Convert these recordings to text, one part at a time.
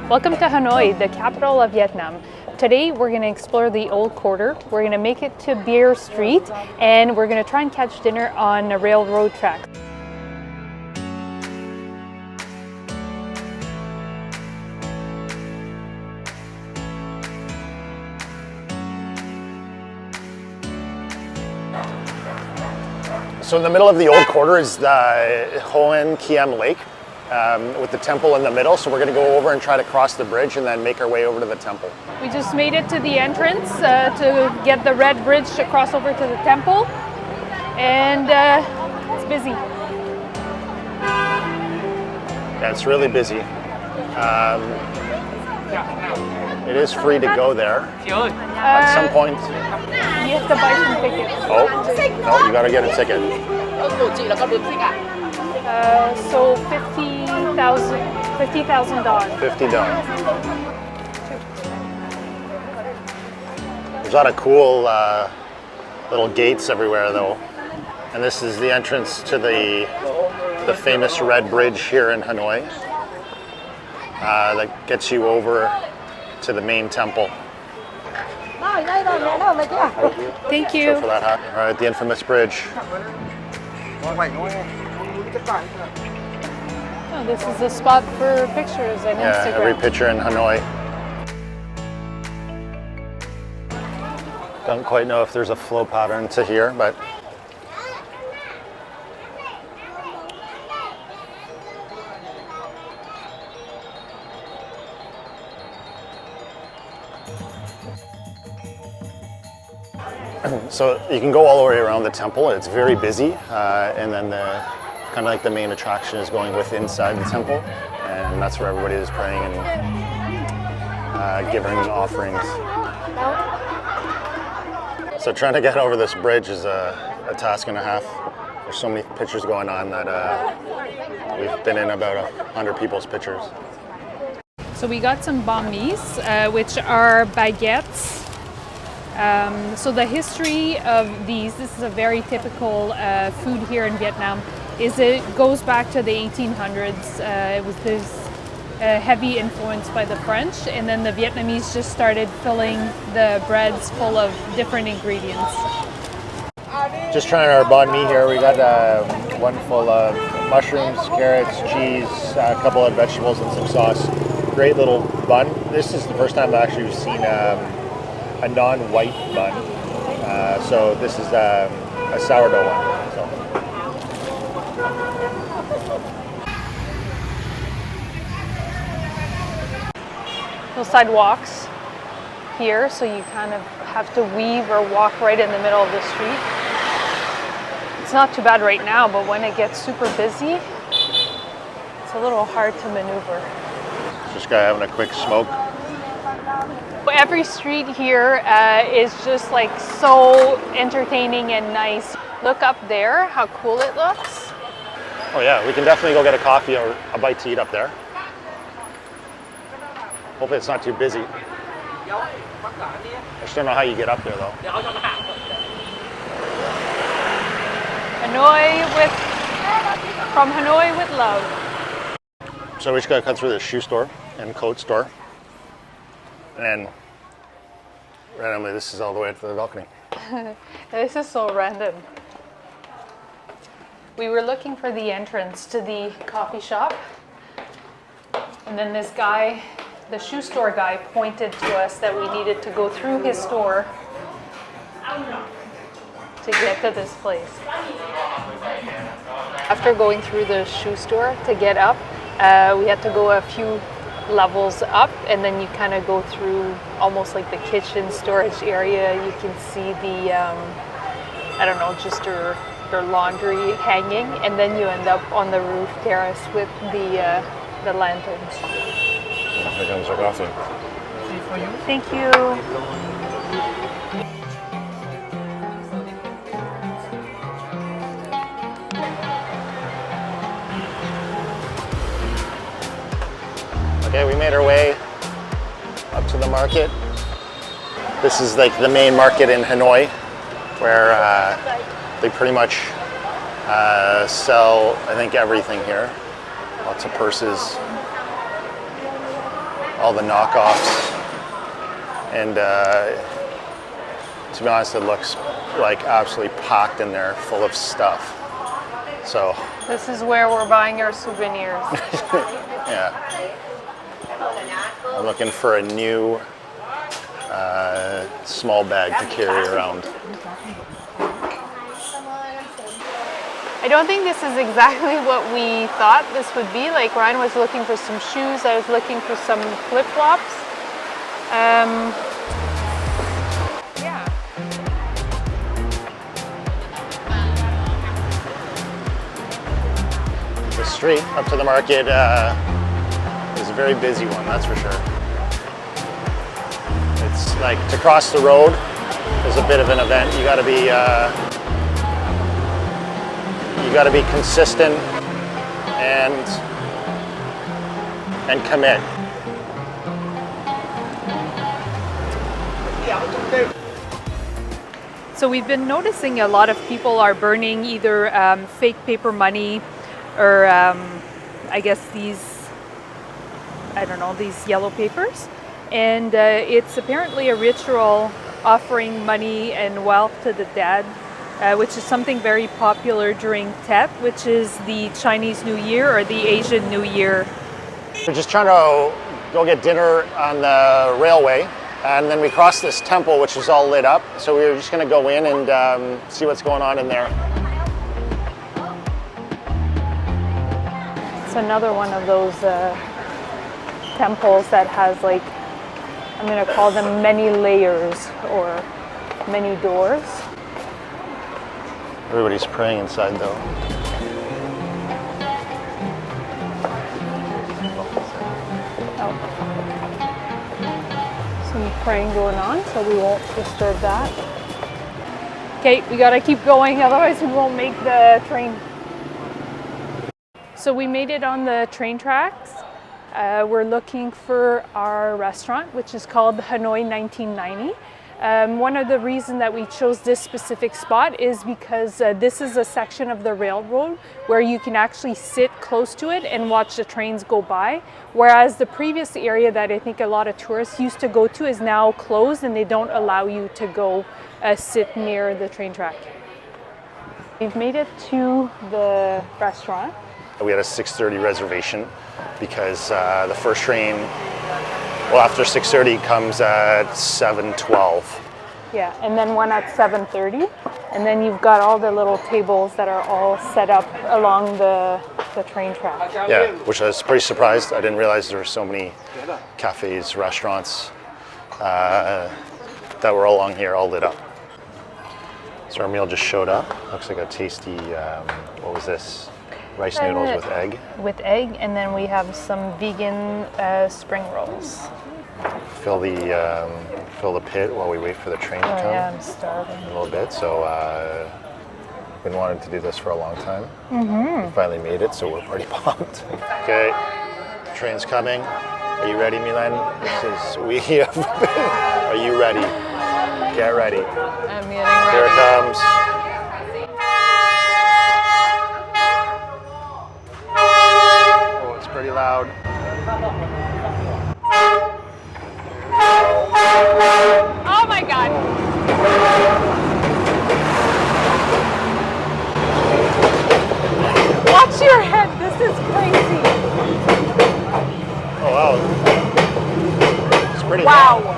Welcome to Hanoi, the capital of Vietnam. Today we're going to explore the old quarter, we're going to make it to Beer Street, and we're going to try and catch dinner on a railroad track. So in the middle of the old quarter is the Hoan Kiem Lake with the temple in the middle. So we're going to go over and try to cross the bridge and then make our way over to the temple. We just made it to the entrance to get the red bridge to cross over to the temple, and it's busy. Yeah, it's really busy. It is free to go there. At some point, you have to buy some tickets. Oh, no, you gotta get a ticket. So $50,000. $50. There's a lot of cool little gates everywhere though. And this is the entrance to the famous Red Bridge here in Hanoi that gets you over to the main temple. Thank you. So for that hat. All right, the infamous bridge. Oh, this is a spot for pictures and Instagram. Yeah, every picture in Hanoi. Don't quite know if there's a flow pattern to here, but so you can go all the way around the temple. It's very busy, and then kind of like the main attraction is going inside the temple, and that's where everybody is praying and giving offerings. So trying to get over this bridge is a task and a half. There's so many pictures going on that we've been in about 100 people's pictures. So we got some banh mis, which are baguettes. So the history of this is a very typical food here in Vietnam, is it goes back to the 1800s. It was this heavy influence by the French, and then the Vietnamese just started filling the breads full of different ingredients. Just trying our banh mi here. We got one full of mushrooms, carrots, cheese, a couple of vegetables, and some sauce. Great little bun. This is the first time I've actually seen a non-white bun. So this is a sourdough one. So. Hillside walks here, so you kind of have to weave or walk right in the middle of the street. It's not too bad right now, but when it gets super busy, it's a little hard to maneuver. This guy having a quick smoke. Every street here is just like so entertaining and nice. Look up there, how cool it looks. Oh yeah, we can definitely go get a coffee or a bite to eat up there. Hopefully it's not too busy. I just don't know how you get up there though. From Hanoi with love. So we just gotta cut through the shoe store and coat store. And randomly, this is all the way up to the balcony. This is so random. We were looking for the entrance to the coffee shop, and then this guy, the shoe store guy, pointed to us that we needed to go through his store to get to this place. After going through the shoe store to get up, we had to go a few levels up, and then you kind of go through almost like the kitchen storage area. You can see the I don't know, just their laundry hanging, and then you end up on the roof terrace with the lanterns. Here comes our coffee. Thank you. Okay, we made our way up to the market. This is like the main market in Hanoi, where they pretty much sell, I think, everything here. Lots of purses. all the knockoffs. And to be honest, it looks like absolutely packed in there, full of stuff. So this is where we're buying our souvenirs. yeah, I'm looking for a new small bag to carry around. I don't think this is exactly what we thought this would be. Like Ryan was looking for some shoes, I was looking for some flip-flops. Yeah. The street up to the market is a very busy one, that's for sure. It's like to cross the road is a bit of an event. You got to be consistent and commit. So we've been noticing a lot of people are burning either fake paper money or I guess these, I don't know, these yellow papers. And it's apparently a ritual offering money and wealth to the dead, which is something very popular during Tet, which is the Chinese New Year or the Asian New Year. We're just trying to go get dinner on the railway. And then we crossed this temple, which is all lit up. So we were just gonna go in and see what's going on in there. It's another one of those temples that has like, I'm gonna call them many layers or many doors. Everybody's praying inside though. Some praying going on, so we won't disturb that. Okay, we gotta keep going, otherwise we won't make the train. So we made it on the train tracks. We're looking for our restaurant, which is called Hanoi 1990. One of the reasons that we chose this specific spot is because this is a section of the railroad where you can actually sit close to it and watch the trains go by. Whereas the previous area that I think a lot of tourists used to go to is now closed and they don't allow you to go sit near the train track. We've made it to the restaurant. We had a 6:30 reservation because the first train, well, after 6:30 comes at 7:12. Yeah, and then one at 7:30. And then you've got all the little tables that are all set up along the train track. Yeah, which I was pretty surprised. I didn't realize there were so many cafes, restaurants that were along here, all lit up. So our meal just showed up. Looks like a tasty, what was this? Rice noodles with egg. With egg, and then we have some vegan spring rolls. Fill the pit while we wait for the train to come. Yeah, I'm starving. A little bit. So been wanting to do this for a long time. We finally made it, so we're pretty pumped. Okay, train's coming. Are you ready, Milan? We have. Are you ready? Get ready. I'm getting ready. Here it comes. Oh, it's pretty loud. Oh my God. Watch your head. This is crazy. Oh wow. It's pretty Wow. loud.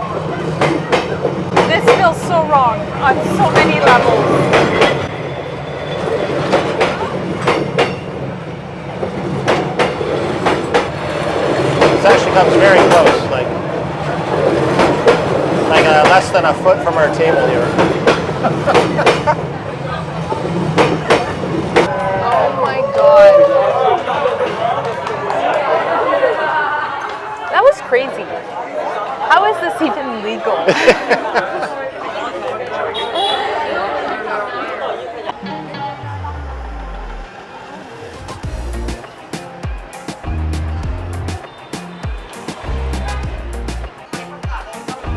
This feels so wrong on so many levels. This actually comes very close, like less than a foot from our table here. Oh my God. That was crazy. How is this even legal?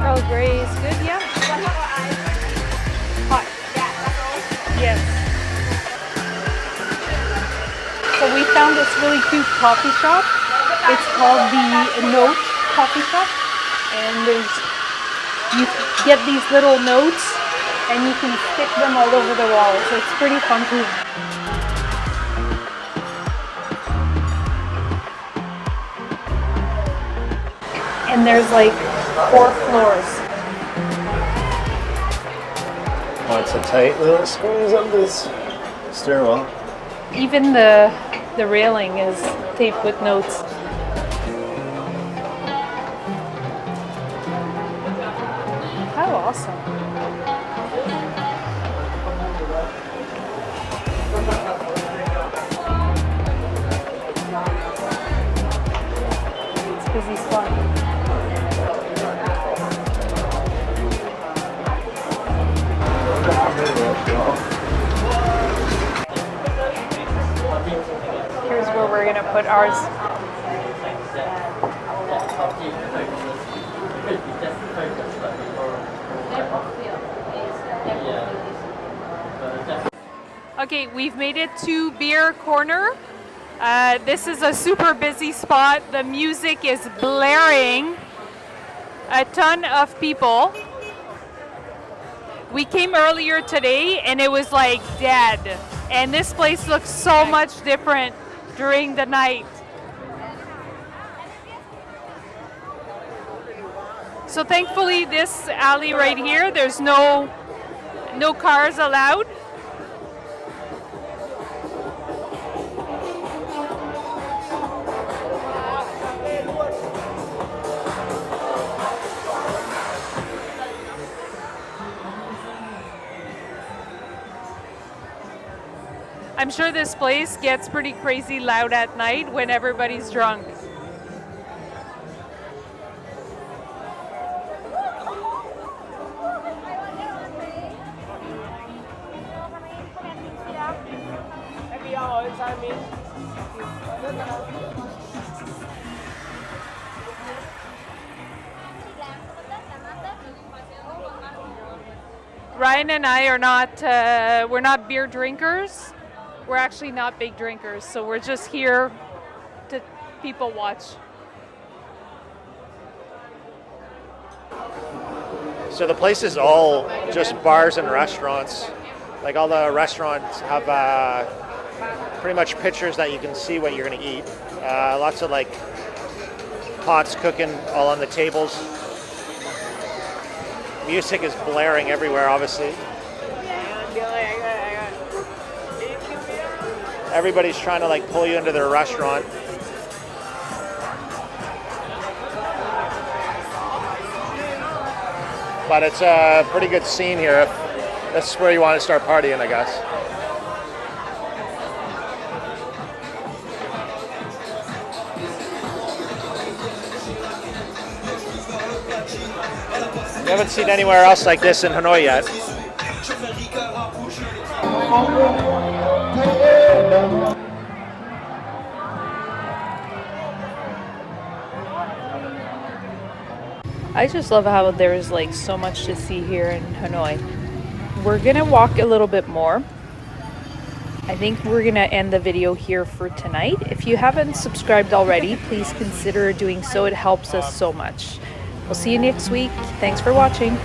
Earl Grey is good, yeah? Hot. Yes. So we found this really cute coffee shop. It's called the Ngoc coffee cup, and you get these little notes, and you can stick them all over the wall. So it's pretty funky. And there's like 4 floors. Oh, it's a tight little squeeze up this stairwell. Even the railing is taped with notes. How awesome. It's busy spot. Here's where we're gonna put ours. Okay, we've made it to Beer Corner. This is a super busy spot. The music is blaring. A ton of people. We came earlier today and it was like dead. And this place looks so much different during the night. So thankfully this alley right here, there's no cars allowed. I'm sure this place gets pretty crazy loud at night when everybody's drunk. Ryan and I are not, we're not beer drinkers. We're actually not big drinkers, so we're just here to people watch. So the place is all just bars and restaurants. Like all the restaurants have pretty much pictures that you can see what you're gonna eat. Lots of like pots cooking all on the tables. Music is blaring everywhere, obviously. Everybody's trying to like pull you into their restaurant. But it's a pretty good scene here. This is where you want to start partying, I guess. You haven't seen anywhere else like this in Hanoi yet. I just love how there's like so much to see here in Hanoi. We're gonna walk a little bit more. I think we're gonna end the video here for tonight. If you haven't subscribed already, please consider doing so. It helps us so much. We'll see you next week. Thanks for watching.